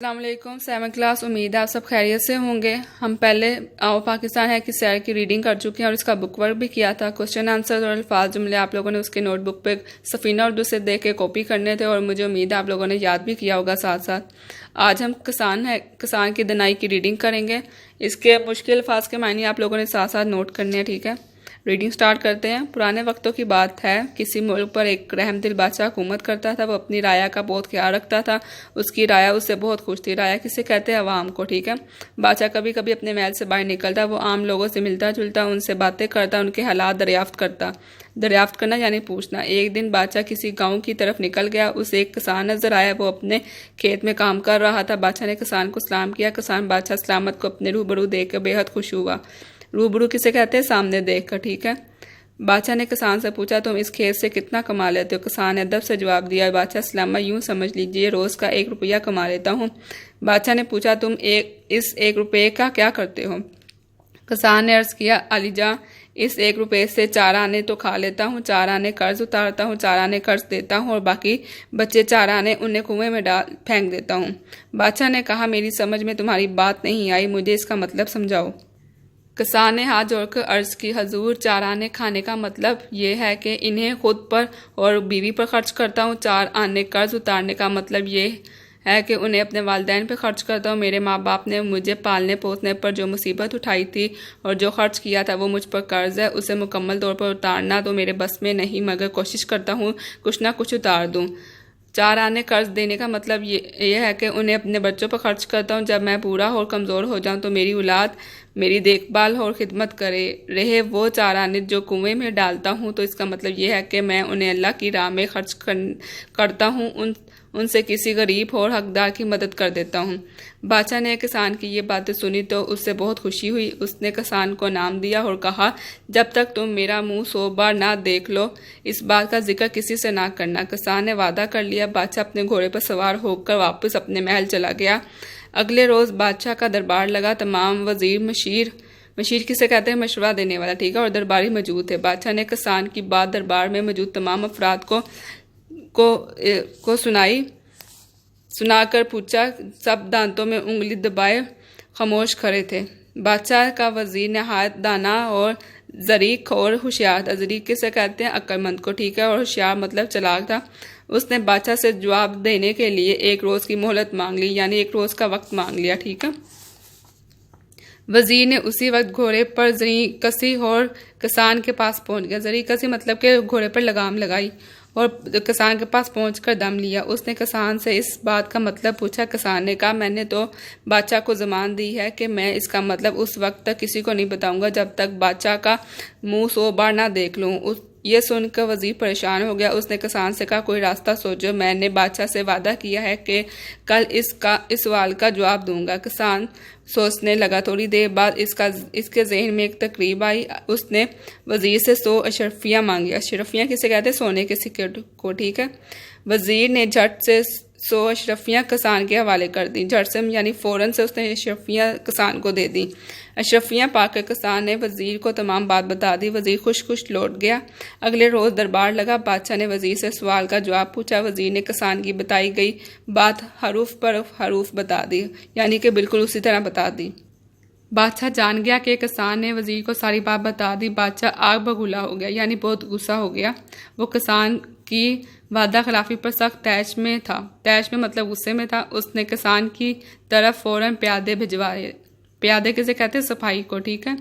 السلام علیکم 7 کلاس، امید ہے آپ سب خیریت سے ہوں گے۔ ہم پہلے آؤ پاکستان ہے کہ سیر کی ریڈنگ کر چکے ہیں اور اس کا بک ورک بھی کیا تھا۔ کوسچن آنسر اور الفاظ جملے آپ لوگوں نے اس کے نوٹ بک پہ سفینہ اردو سے دیکھ کے کاپی کرنے تھے اور مجھے امید ہے آپ لوگوں نے یاد بھی کیا ہوگا ساتھ ساتھ۔ آج ہم کسان کی دنائی کی ریڈنگ کریں گے۔ اس کے مشکل الفاظ کے معنی آپ لوگوں نے ساتھ ساتھ نوٹ کرنے ہیں، ٹھیک ہے؟ ریڈنگ سٹارٹ کرتے ہیں۔ پرانے وقتوں کی بات ہے، کسی ملک پر ایک رحم دل بادشاہ حکومت کرتا تھا۔ وہ اپنی رعایا کا بہت خیال رکھتا تھا، اس کی رعایا اس سے بہت خوش تھی۔ رعایا کسے کہتے ہیں؟ عوام کو، ٹھیک ہے؟ بادشاہ کبھی کبھی اپنے محل سے باہر نکلتا، وہ عام لوگوں سے ملتا جلتا، ان سے باتیں کرتا، ان کے حالات دریافت کرنا یعنی پوچھنا۔ ایک دن بادشاہ کسی گاؤں کی طرف نکل گیا، اسے ایک کسان نظر آیا، وہ اپنے کھیت میں کام کر رہا تھا۔ بادشاہ نے کسان کو سلام کیا۔ کسان بادشاہ سلامت کو اپنے روبرو دیکھ کر بے حد خوش ہوا۔ روبرو کسے کہتے ہیں؟ سامنے دیکھ کر، ٹھیک ہے؟ بادشاہ نے کسان سے پوچھا، تم اس کھیت سے کتنا کما لیتے ہو؟ کسان نے ادب سے جواب دیا، بادشاہ سلامت یوں سمجھ لیجئے روز کا 1 روپیہ کما لیتا ہوں۔ بادشاہ نے پوچھا، تم اس 1 روپے کا کیا کرتے ہو؟ کسان نے عرض کیا، علی جاں اس 1 روپے سے 4 آنے تو کھا لیتا ہوں، 4 آنے قرض اتارتا ہوں، 4 آنے قرض دیتا ہوں اور باقی بچے 4 آنے انہیں کنویں میں پھینک دیتا ہوں۔ بادشاہ نے کہا، میری سمجھ میں تمہاری بات نہیں آئی، مجھے اس کا مطلب سمجھاؤ۔ کسان نے ہاتھ جوڑ کر عرض کی، حضور 4 آنے کھانے کا مطلب یہ ہے کہ انہیں خود پر اور بیوی پر خرچ کرتا ہوں، 4 آنے قرض اتارنے کا مطلب یہ ہے کہ انہیں اپنے والدین پہ خرچ کرتا ہوں۔ میرے ماں باپ نے مجھے پالنے پوسنے پر جو مصیبت اٹھائی تھی اور جو خرچ کیا تھا وہ مجھ پر قرض ہے، اسے مکمل طور پر اتارنا تو میرے بس میں نہیں، مگر کوشش کرتا ہوں کچھ نہ کچھ اتار دوں۔ 4 آنے قرض دینے کا مطلب یہ ہے کہ انہیں اپنے بچوں پر خرچ کرتا ہوں، جب میں بوڑھا اور کمزور ہو جاؤں تو میری اولاد میری دیکھ بھال اور خدمت کرے۔ رہے وہ 4 آنے جو کنویں میں ڈالتا ہوں تو اس کا مطلب یہ ہے کہ میں انہیں اللہ کی راہ میں خرچ کرتا ہوں، ان سے کسی غریب اور حقدار کی مدد کر دیتا ہوں۔ بادشاہ نے کسان کی یہ باتیں سنی تو اس سے بہت خوشی ہوئی۔ اس نے کسان کو نام دیا اور کہا، جب تک تم میرا منہ 100 بار نہ دیکھ لو اس بات کا ذکر کسی سے نہ کرنا۔ کسان نے وعدہ کر لیا۔ بادشاہ اپنے گھوڑے پر سوار ہو کر واپس اپنے محل چلا گیا۔ اگلے روز بادشاہ کا دربار لگا۔ تمام وزیر مشیر کسے کہتے ہیں؟ مشورہ دینے والا، ٹھیک ہے؟ اور درباری موجود تھے۔ بادشاہ نے کسان کی بات دربار میں موجود تمام افراد کو سنا کر پوچھا۔ سب دانتوں میں انگلی دبائے خاموش کھڑے تھے۔ بادشاہ کا وزیر نہایت دانا اور ظریف اور ہوشیار تھا۔ ظریف کسے کہتے ہیں؟ عقل مند کو، ٹھیک ہے؟ اور ہوشیار مطلب چلاک تھا۔ اس نے بادشاہ سے جواب دینے کے لیے 1 روز کی مہلت مانگ لی، یعنی 1 روز کا وقت مانگ لیا، ٹھیک ہے؟ وزیر نے اسی وقت گھوڑے پر زری کسی اور کسان کے پاس پہنچ گیا۔ زری کسی مطلب کہ گھوڑے پر لگام لگائی اور کسان کے پاس پہنچ کر دم لیا۔ اس نے کسان سے اس بات کا مطلب پوچھا۔ کسان نے کہا، میں نے تو بادشاہ کو ضمان دی ہے کہ میں اس کا مطلب اس وقت تک کسی کو نہیں بتاؤں گا جب تک بادشاہ کا منہ 100 بار نہ دیکھ لوں۔ یہ سن کر وزیر پریشان ہو گیا۔ اس نے کسان سے کہا، کوئی راستہ سوچو، میں نے بادشاہ سے وعدہ کیا ہے کہ کل اس سوال کا جواب دوں گا۔ کسان سوچنے لگا۔ تھوڑی دیر بعد اس کے ذہن میں ایک تقریب آئی۔ اس نے وزیر سے 100 اشرفیاں مانگی۔ اشرفیاں کسے کہتے ہیں؟ سونے کے سکے کو، ٹھیک ہے؟ وزیر نے جھٹ سے 100 اشرفیاں کسان کے حوالے کر دیں۔ جھٹ سے یعنی فوراً سے اس نے اشرفیاں کسان کو دے دیں۔ اشرفیاں پا کر کسان نے وزیر کو تمام بات بتا دی۔ وزیر خوش لوٹ گیا۔ اگلے روز دربار لگا۔ بادشاہ نے وزیر سے سوال کا جواب پوچھا۔ وزیر نے کسان کی بتائی گئی بات حروف پر حروف بتا دی، یعنی کہ بالکل اسی طرح بتا دی۔ بادشاہ جان گیا کہ کسان نے وزیر کو ساری بات بتا دی۔ بادشاہ آگ بگولا ہو گیا، یعنی بہت غصہ ہو گیا۔ وہ کسان کی وعدہ خلافی پر سخت طیش میں تھا۔ طیش میں مطلب غصے میں تھا۔ اس نے کسان کی طرف فوراً پیادے بھجوائے۔ پیادے کسے کہتے ہیں؟ سپاہی کو، ٹھیک ہے؟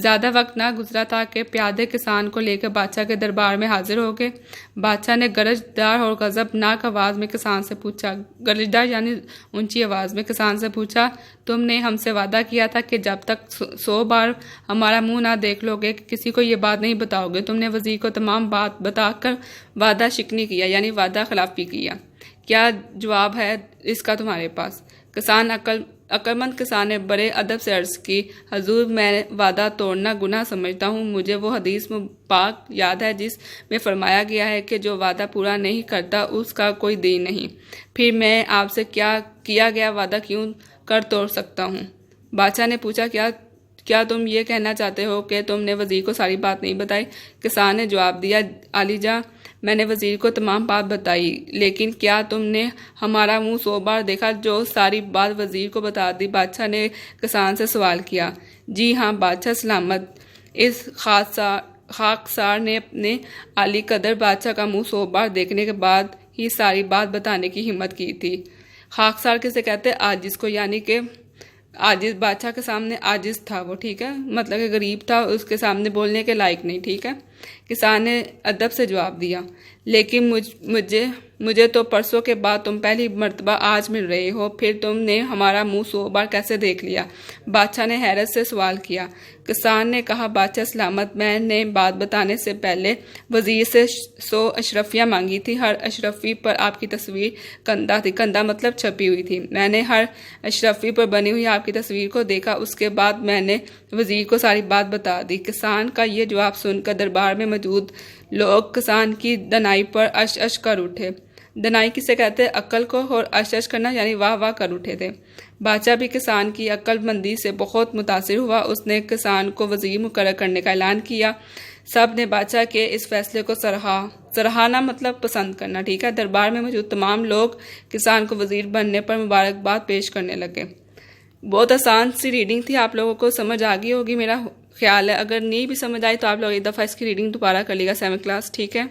زیادہ وقت نہ گزرا تھا کہ پیادے کسان کو لے کر بادشاہ کے دربار میں حاضر ہو گئے۔ بادشاہ نے گرجدار اور غضبناک آواز میں کسان سے پوچھا، گرجدار یعنی اونچی آواز میں کسان سے پوچھا، تم نے ہم سے وعدہ کیا تھا کہ جب تک 100 بار ہمارا منہ نہ دیکھ لو گے کسی کو یہ بات نہیں بتاؤ گے۔ تم نے وزیر کو تمام بات بتا کر وعدہ شکنی کیا، یعنی وعدہ خلافی کیا۔ کیا جواب ہے اس کا تمہارے پاس؟ کسان عقلمند کسان نے بڑے ادب سے عرض کی، حضور میں وعدہ توڑنا گناہ سمجھتا ہوں۔ مجھے وہ حدیث پاک یاد ہے جس میں فرمایا گیا ہے کہ جو وعدہ پورا نہیں کرتا اس کا کوئی دین نہیں۔ پھر میں آپ سے کیا گیا وعدہ کیوں کر توڑ سکتا ہوں؟ بادشاہ نے پوچھا، کیا تم یہ کہنا چاہتے ہو کہ تم نے وزیر کو ساری بات نہیں بتائی؟ کسان نے جواب دیا، علی جاں میں نے وزیر کو تمام بات بتائی، لیکن کیا تم نے ہمارا منہ 100 بار دیکھا؟ جو ساری بات وزیر کو بتا دی۔ بادشاہ نے کسان سے سوال کیا۔ جی ہاں بادشاہ سلامت۔ اس خاکسار نے اپنے عالی قدر بادشاہ کا منہ 100 بار دیکھنے کے بعد ہی ساری بات بتانے کی ہمت کی تھی۔ خاکسار کسے کہتے ہیں؟ عاجز کو، یعنی کہ عاجز بادشاہ کے سامنے عاجز تھا وہ، ٹھیک ہے، مطلب کہ غریب تھا، اس کے سامنے بولنے کے لائق نہیں، ٹھیک ہے۔ کسان نے ادب سے جواب دیا، لیکن مجھے تو پرسوں کے بعد تم پہلی مرتبہ آج مل رہے ہو، پھر تم نے ہمارا منہ 100 بار کیسے دیکھ لیا؟ بادشاہ نے حیرت سے سوال کیا۔ کسان نے کہا، بادشاہ سلامت، میں نے بات بتانے سے پہلے وزیر سے 100 اشرفیاں مانگی تھی۔ ہر اشرفی پر آپ کی تصویر کندہ تھی، کندہ مطلب چھپی ہوئی تھی۔ میں نے ہر اشرفی پر بنی ہوئی آپ کی تصویر کو دیکھا، اس کے بعد میں نے وزیر کو ساری بات بتا دی۔ کسان کا یہ جواب سن کر دربار میں موجود لوگ کسان کی دنائی پر اش اش کر اٹھے۔ دنائی کسے کہتے ہیں؟ عقل کو، اور اش اش کرنا یعنی واہ واہ کر اٹھے تھے۔ بادشاہ بھی کسان کی عقل مندی سے بہت متاثر ہوا۔ اس نے کسان کو وزیر مقرر کرنے کا اعلان کیا۔ سب نے بادشاہ کے اس فیصلے کو سراہنا مطلب پسند کرنا، ٹھیک ہے۔ دربار میں موجود تمام لوگ کسان کو وزیر بننے پر مبارکباد پیش کرنے لگے۔ بہت آسان سی ریڈنگ تھی، آپ لوگوں کو سمجھ آ گئی ہوگی میرا خیال ہے۔ اگر نہیں بھی سمجھ آئی تو آپ لوگ ایک دفعہ اس کی ریڈنگ دوبارہ کر لیے گا 7th کلاس، ٹھیک ہے۔